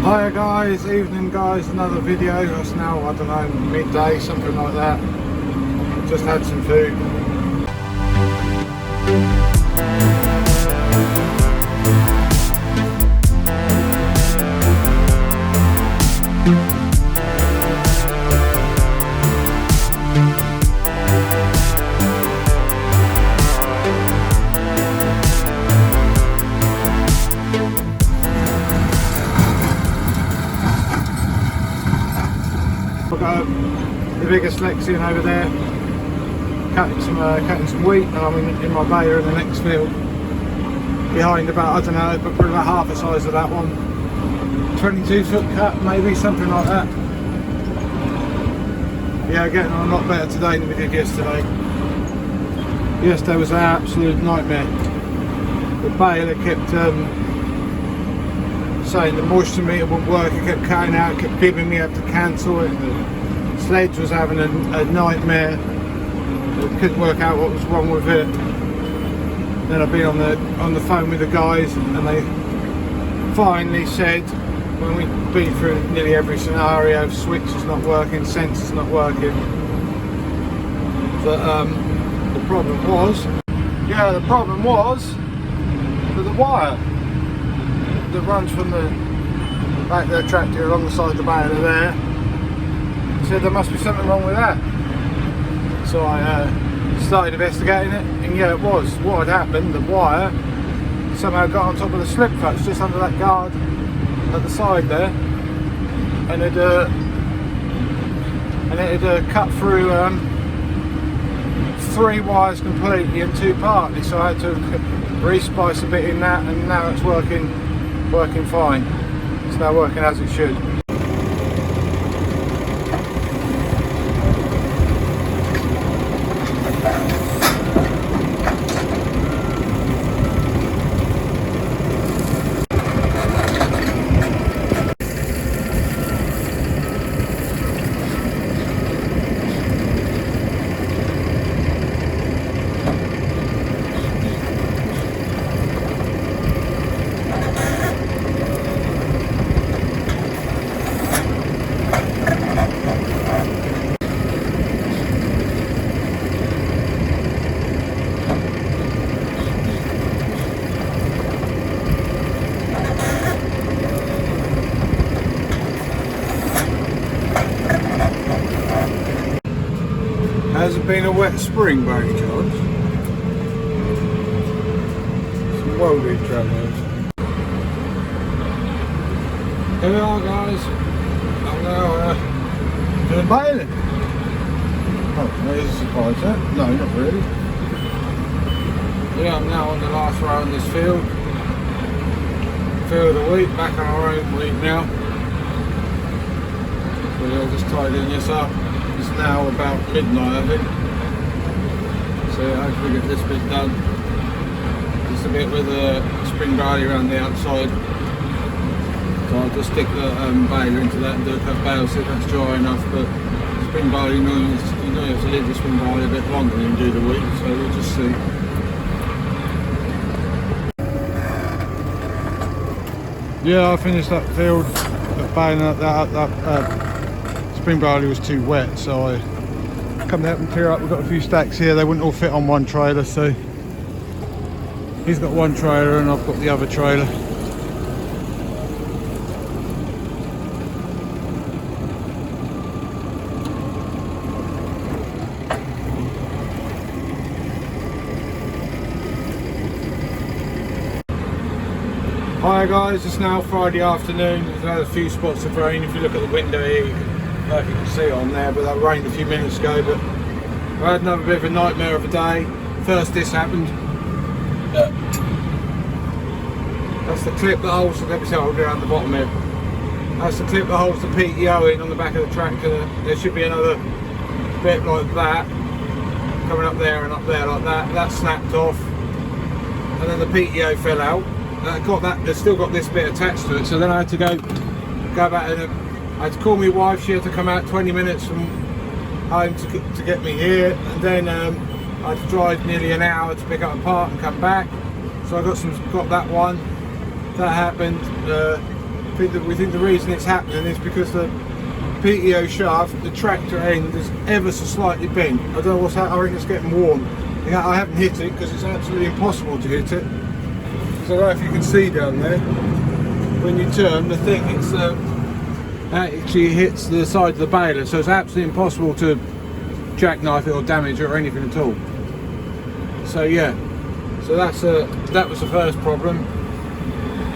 Hiya guys, evening guys, another video. It's now, I don't know, midday, something like that. Just had some food. I've got the biggest Lexion over there, cutting some wheat, and I'm in my Baler in the next field. Behind about, I don't know, but probably about half the size of that one. 22-foot cut, maybe, something like that. Yeah, getting on a lot better today than we did yesterday. Yesterday was an absolute nightmare. The Baler kept saying the moisture meter wouldn't work, it kept cutting out, it kept bibbing me up to cancel it. The sledge was having a nightmare. I couldn't work out what was wrong with it. Then I've been on the phone with the guys, and they finally said, when we've been through nearly every scenario, switch is not working, sensor's not working, that the problem was that the wire that runs from the back of the tractor along the side of the Baler there, said there must be something wrong with that. So I started investigating it, and yeah, it was. What had happened, the wire somehow got on top of the slip clutch just under that guard at the side there, and it had cut through 3 wires completely and 2 partly, so I had to re-splice a bit in that, and now it's working fine. It's now working as it should. Has it been a wet spring by any chance? Some welding travellers. Here we are guys. I'm now doing Baling. Oh, there's a surprise there. No, not really. Yeah, I'm now on the last row in this field. Field of wheat, back on our own wheat now. So yeah, just tidying this up. It's now about midnight, I think. So hopefully get this bit done. Just a bit with a spring barley around the outside. So I'll just stick the Baler into that and do a cut bale, see if that's dry enough. But spring barley, you know you have to leave the spring barley a bit longer than you do the wheat, so we'll just see. Yeah, I finished that field of baling that spring barley was too wet, so I come out and clear up. We've got a few stacks here, they wouldn't all fit on one trailer, so he's got one trailer and I've got the other trailer. Hi guys, it's now Friday afternoon. There's had a few spots of rain. If you look at the window here, you can see it on there, but that rained a few minutes ago. But I had another bit of a nightmare of a day. First this happened. That's the clip that holds, let me see, I'll go around the bottom here. That's the clip that holds the PTO in on the back of the tractor. There should be another bit like that, coming up there and up there like that. That snapped off, and then the PTO fell out. It's still got this bit attached to it, so then I had to go back and I had to call my wife. She had to come out 20 minutes from home to get me here, and then I had to drive nearly an hour to pick up a part and come back. So I got that one. That happened. We think the reason it's happening is because the PTO shaft, the tractor end, is ever so slightly bent. I don't know what's happening. I think it's getting worn. Yeah, I haven't hit it because it's absolutely impossible to hit it. Because I don't know if you can see down there, when you turn the thing, it's actually hits the side of the baler, so it's absolutely impossible to jackknife it or damage it or anything at all. So yeah, so that was the first problem.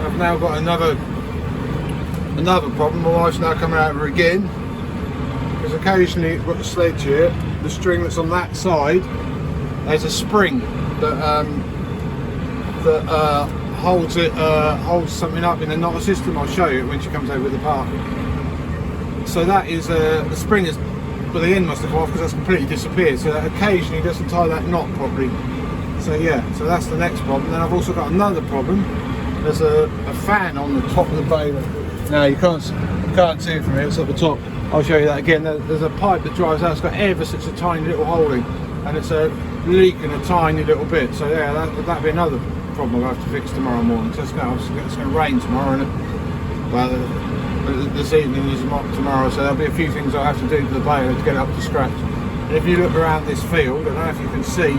I've now got another problem. My wife's now coming over again, because occasionally you've got the sledge here, the string that's on that side, there's a spring that holds something up in the knot system. I'll show you when she comes over with the part. So that is the spring is, but the end must have off because that's completely disappeared. So that occasionally doesn't tie that knot properly. So yeah, so that's the next problem. Then I've also got another problem. There's a fan on the top of the baler. Now you can't see it from here. It's at the top. I'll show you that again. There's a pipe that drives out. It's got ever such a tiny little hole in, and it's leaking a tiny little bit. So yeah, that'd be another problem I'll have to fix tomorrow morning. So it's going to rain tomorrow, and well, this evening is not tomorrow. So there'll be a few things I'll have to do to the baler to get it up to scratch. And if you look around this field, I don't know if you can see,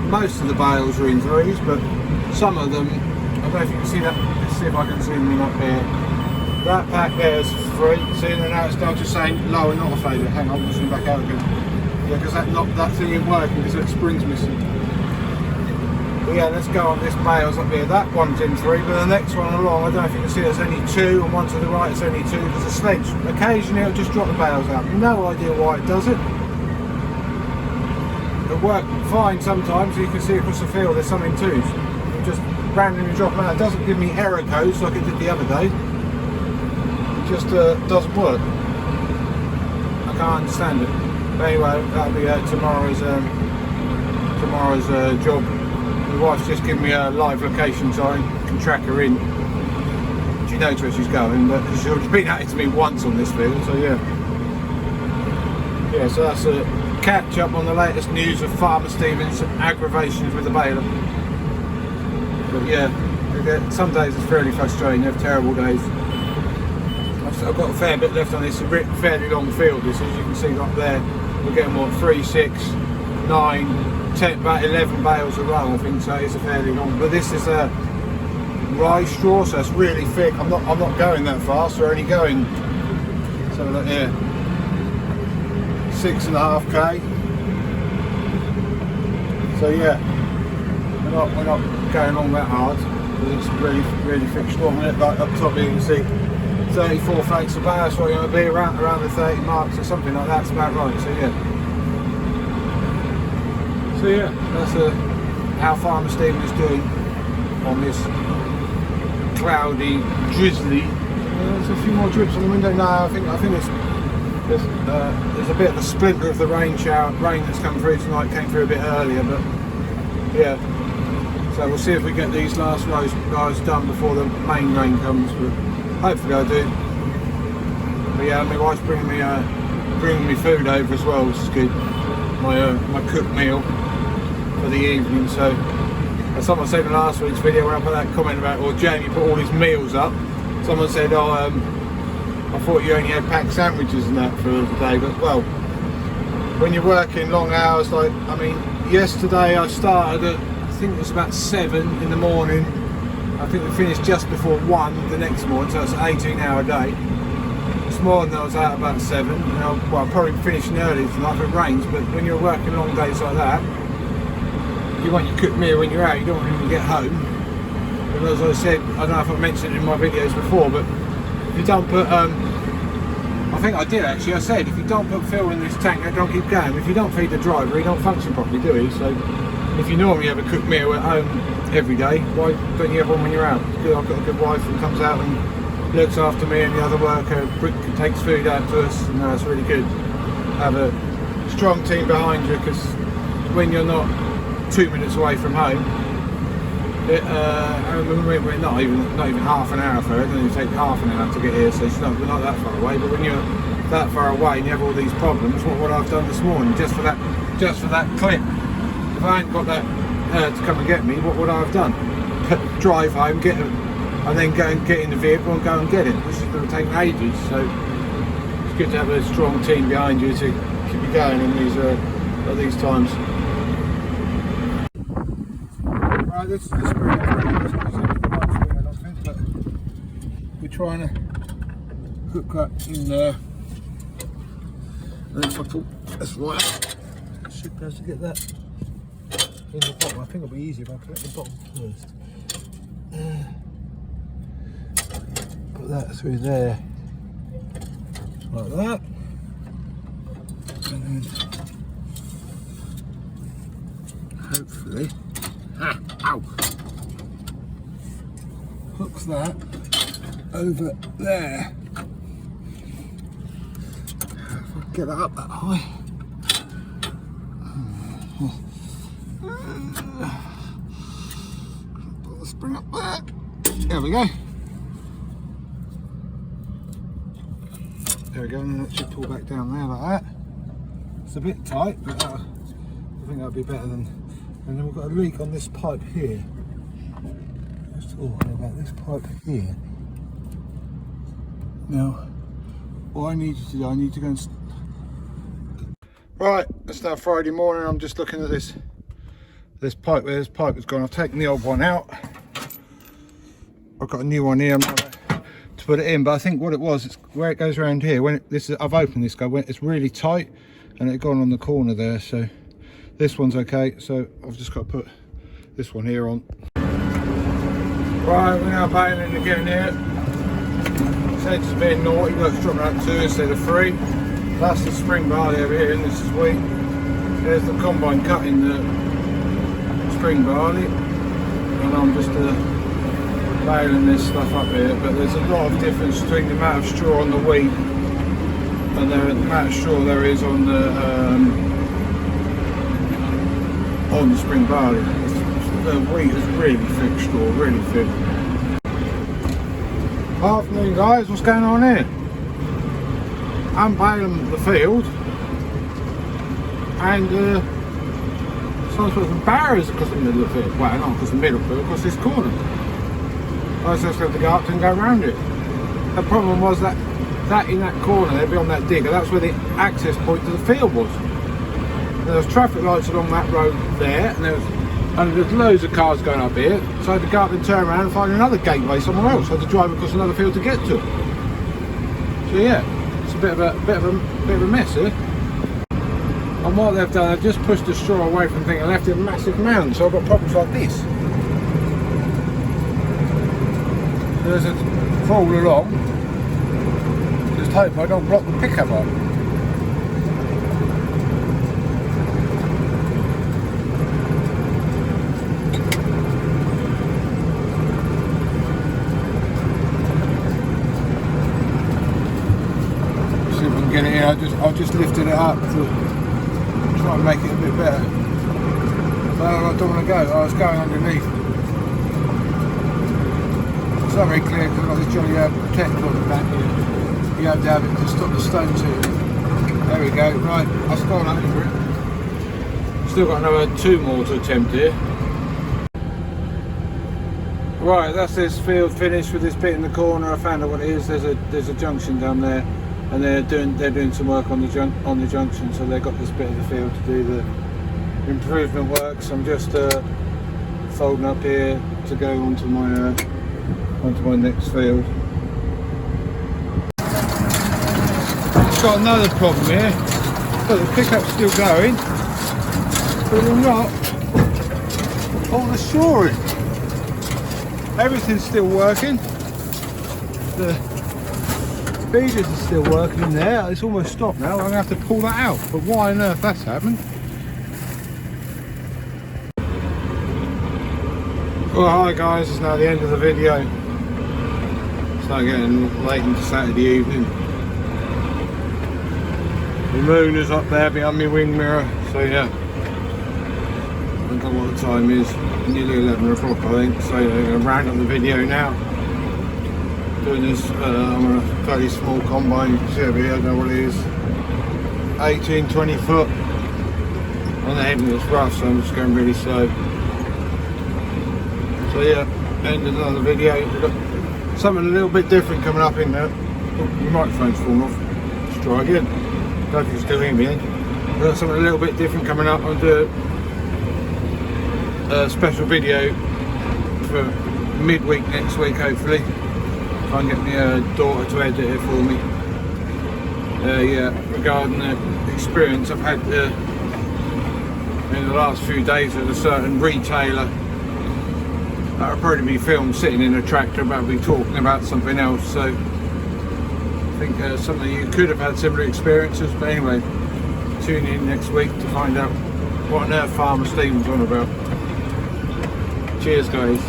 most of the bales are in threes, but some of them, I don't know if you can see that. Let's see if I can zoom in up here. That pack there is 3. See, and now it's down to saying lower, not a failure. Hang on, I'll zoom back out again. Yeah, because that thing ain't working because that spring's missing. But yeah, let's go on this bales up here. That one's in 3, but the next one along, I don't know if you can see, there's only 2, and one to the right it's only 2. There's a sledge. Occasionally it'll just drop the bales out. No idea why it does it. It'll work fine sometimes. You can see across the field there's some in 2s. It'll just randomly drop them out. It doesn't give me error codes like it did the other day. It just doesn't work. I can't understand it. But anyway, that'll be tomorrow's job. My wife's just given me a live location so I can track her in. She knows where she's going, but she's been at it to me once on this field, so yeah. Yeah, so that's a catch up on the latest news of Farmer Stephen's aggravations with the baler. But yeah, some days it's fairly frustrating. You have terrible days. I've got a fair bit left on this fairly long field. This, as you can see up there, we're getting what, 3, 6, 9, 10, about 11 bales a row, I think. So it's a fairly long. But this is a rye straw, so it's really thick. I'm not going that fast. We're only going something like here, 6.5k. So yeah, we're not going along that hard. It's really thick straw. Like up top here you can see 34 flakes of bale, so you're going to be around the 30 marks or something like that. It's about right. So yeah, that's how Farmer Stephen is doing on this cloudy, drizzly. There's a few more drips on the window now. I think there's a bit of a splinter of the rain that's come through tonight. Came through a bit earlier, but yeah. So we'll see if we get these last rows guys done before the main rain comes. But hopefully I do. But yeah, my wife's bringing me food over as well, which is good. My cooked meal for the evening. So as someone said in last week's video where I put that comment about, or Jamie put all his meals up, someone said, oh, I thought you only had packed sandwiches and that for the day. But well, when you're working long hours, like, I mean, yesterday I started at, I think it was about 7 in the morning. I think we finished just before 1 the next morning, so it's an 18-hour day. This morning I was out about 7. Well, I'm probably finishing early tonight if it rains, but when you're working long days like that, you want your cooked meal when you're out, you don't want to even get home. And as I said, I don't know if I've mentioned it in my videos before, but if you don't put, I think I did actually, I said if you don't put fuel in this tank, it don't keep going. If you don't feed the driver, he don't function properly, do he? So if you normally have a cooked meal at home every day, why don't you have one when you're out? I've got a good wife who comes out and looks after me, and the other worker takes food out to us, and that's really good. Have a strong team behind you, because when you're not 2 minutes away from home, we're not even half an hour for it. It doesn't even take half an hour to get here, so we're not that far away. But when you're that far away and you have all these problems, what I've done this morning, just for that clip, if I hadn't got that to come and get me, what would I have done? Drive home, get and then go and get in the vehicle and go and get it, which is going to take ages. So it's good to have a strong team behind you to keep you going in these times. Right, this is the spring. But we're trying to hook that in there. And if I pull this right up, I should be able to get that in the bottom. I think it'll be easier if I put it in the bottom first. Put that through there, like that. And then hopefully, ow! Hooks that over there. Get that up that high. Put the spring up there. There we go. There we go, and then it should pull back down there like that. It's a bit tight, but I think that'll be better than. And then we've got a leak on this pipe here. Let's talk about this pipe here. Now, what I need to do, I need to go and. Right, it's now Friday morning. I'm just looking at this pipe where this pipe has gone. I've taken the old one out. I've got a new one here. I'm gonna to put it in, but I think what it was, it's where it goes around here. When I've opened this guy, when it's really tight, and it gone on the corner there. So this one's okay. So I've just got to put this one here on. Right, we're now baling again here. Said it's being naughty. Look, it's dropping out 2 instead of 3. That's the spring barley over here, and this is wheat. There's the combine cutting the spring barley, and I'm just baling this stuff up here. But there's a lot of difference between the amount of straw on the wheat and the amount of straw there is on the spring barley. The wheat is really thick straw, really thick. Afternoon guys, what's going on here? I'm baling the field, and someone's put some barriers across the middle of the field. Well, not across the middle, but across this corner. I was just going to go up and go around it. The problem was that in that corner there, beyond that digger, that's where the access point to the field was. There was traffic lights along that road there, and there's loads of cars going up here, so I had to go up and turn around and find another gateway somewhere else. I had to drive across another field to get to it. So yeah, it's a bit of a mess here. And what they've done, they've just pushed the straw away from the thing and left it a massive mound, so I've got problems like this. There's a crawl along. Just hope I don't block the pickup up. See if I can get it in. I've just lifted it up to try and make it a bit better. But I don't want to go. I was going underneath. It's not very clear because I've got this jolly protector on the back here. You have to have it to stop the stone too. There we go, right, I've gone over it. Still got another 2 more to attempt here. Right, that's this field finished with this bit in the corner. I found out what it is. There's a junction down there, and they're doing some work on the junction, so they've got this bit of the field to do the improvement works. I'm just folding up here to go onto my next field. Got another problem here. But the pickup's still going, but we're not on the shoring. Everything's still working. The feeders are still working in there. It's almost stopped now. I'm gonna have to pull that out. But why on earth that's happened? Well, hi guys, it's now the end of the video. It's now getting late into Saturday evening. The moon is up there behind my wing mirror, so yeah. I don't know what the time is, nearly 11 o'clock I think, so I'm going to round up the video now. Doing this, I'm on a fairly small combine, you can see over here, I don't know what it is. 18-20 foot. On the heading it's rough, so I'm just going really slow. So yeah, end of another video. something a little bit different coming up in there. Oh, the microphone's fallen off. Let's try again. Don't think you can still hear me. We've got something a little bit different coming up. I'll do a special video for midweek next week, hopefully. If I can get my daughter to edit it for me. Yeah, regarding the experience I've had in the last few days with a certain retailer. That'll probably be filmed sitting in a tractor, but I'll be talking about something else. So I think some of you could have had similar experiences, but anyway, tune in next week to find out what on earth Farmer Stephen's on about. Cheers guys,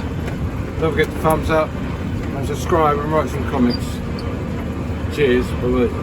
don't forget to thumbs up and subscribe and write some comments. Cheers, bye bye.